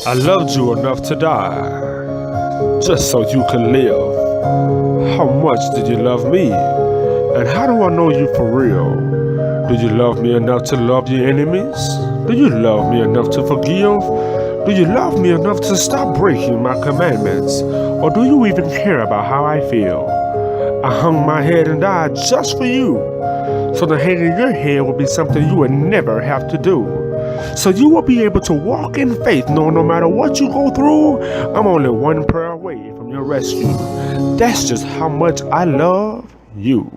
I loved you enough to die, just so you could live. How much did you love me? And how do I know you for real? Do you love me enough to love your enemies? Do you love me enough to forgive? Do you love me enough to stop breaking my commandments? Or do you even care about how I feel? I hung my head and died just for you, so the hanging your head will be something you would never have to do. So you will be able to walk in faith, knowing no matter what you go through, I'm only one prayer away from your rescue. That's just how much I love you.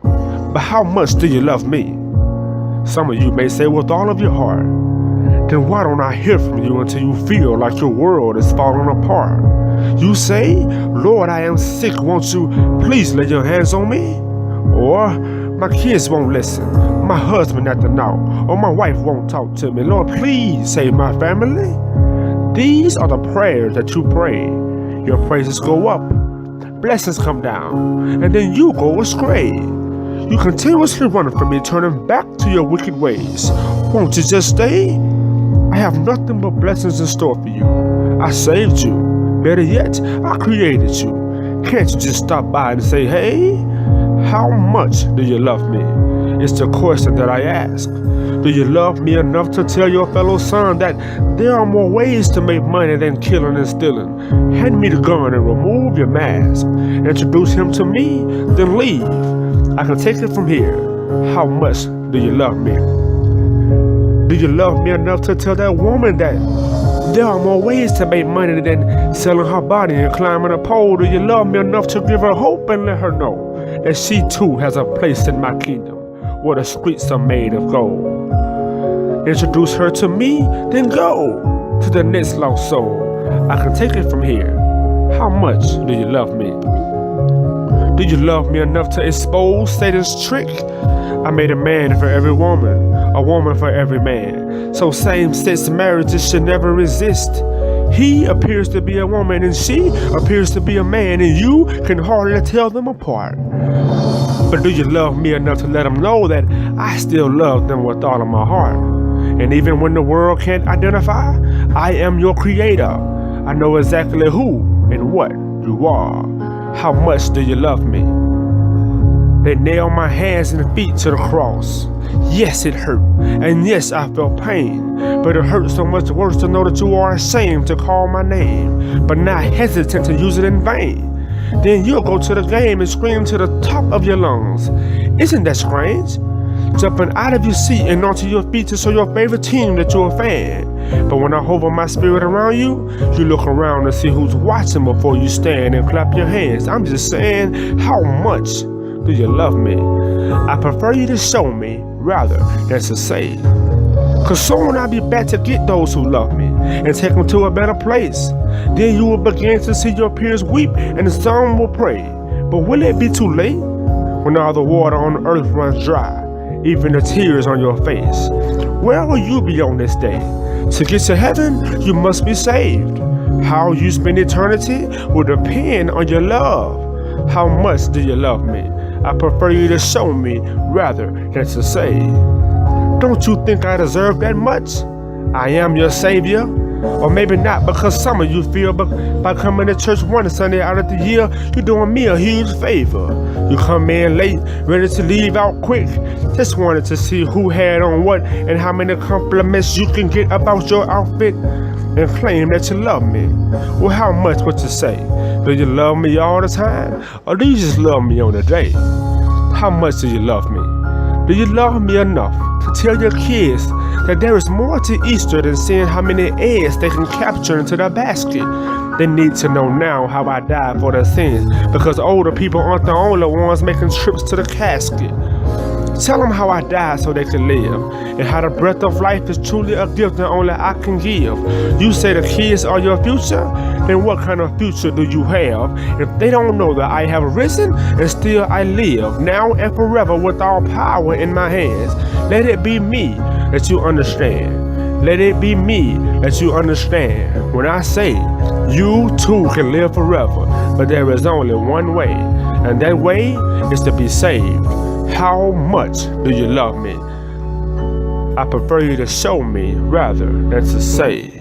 But how much do you love me? Some of you may say with all of your heart. Then why don't I hear from you until you feel like your world is falling apart? You say, Lord, I am sick, won't you please lay your hands on me? Or, my kids won't listen, my husband acting out, or my wife won't talk to me. Lord, please save my family. These are the prayers that you pray. Your praises go up, blessings come down, and then you go astray. You continuously running from me, turning back to your wicked ways. Won't you just stay? I have nothing but blessings in store for you. I saved you. Better yet, I created you. Can't you just stop by and say, hey, how much do you love me? It's the question that I ask. Do you love me enough to tell your fellow son that there are more ways to make money than killing and stealing? Hand me the gun and remove your mask. Introduce him to me, then leave. I can take it from here. How much do you love me? Do you love me enough to tell that woman that there are more ways to make money than selling her body and climbing a pole? Do you love me enough to give her hope and let her know that she too has a place in my kingdom where the streets are made of gold? Introduce her to me, then go to the next lost soul. I can take it from here. How much do you love me? Do you love me enough to expose Satan's trick? I made a man for every woman, a woman for every man. So same-sex marriages should never exist. He appears to be a woman and she appears to be a man, and you can hardly tell them apart. But do you love me enough to let them know that I still love them with all of my heart? And even when the world can't identify, I am your creator. I know exactly who and what you are. How much do you love me? They nailed my hands and feet to the cross. Yes, it hurt, and yes, I felt pain. But it hurt so much worse to know that you are ashamed to call my name, but not hesitant to use it in vain. Then you'll go to the game and scream to the top of your lungs. Isn't that strange? Jumping out of your seat and onto your feet to show your favorite team that you're a fan. But when I hover my spirit around you, you look around to see who's watching before you stand and clap your hands. I'm just saying, how much do you love me? I prefer you to show me rather than to say. Cause soon I'll be back to get those who love me and take them to a better place. Then you will begin to see your peers weep and some will pray. But will it be too late? When all the water on earth runs dry, even the tears on your face. Where will you be on this day? To get to heaven, you must be saved. How you spend eternity will depend on your love. How much do you love me? I prefer you to show me rather than to say. Don't you think I deserve that much? I am your savior. Or maybe not, because some of you feel by coming to church one Sunday out of the year, you're doing me a huge favor. You come in late, ready to leave out quick. Just wanted to see who had on what and how many compliments you can get about your outfit and claim that you love me. Well, how much would you say? Do you love me all the time? Or do you just love me on the day? How much do you love me? Do you love me enough to tell your kids that there is more to Easter than seeing how many eggs they can capture into their basket? They need to know now how I died for their sins, because older people aren't the only ones making trips to the casket. Tell them how I died so they can live, and how the breath of life is truly a gift that only I can give. You say the kids are your future? Then what kind of future do you have if they don't know that I have risen and still I live, now and forever with all power in my hands? Let it be me that you understand. Let it be me that you understand. When I say you too can live forever, but there is only one way, and that way is to be saved. How much do you love me? I prefer you to show me rather than to say.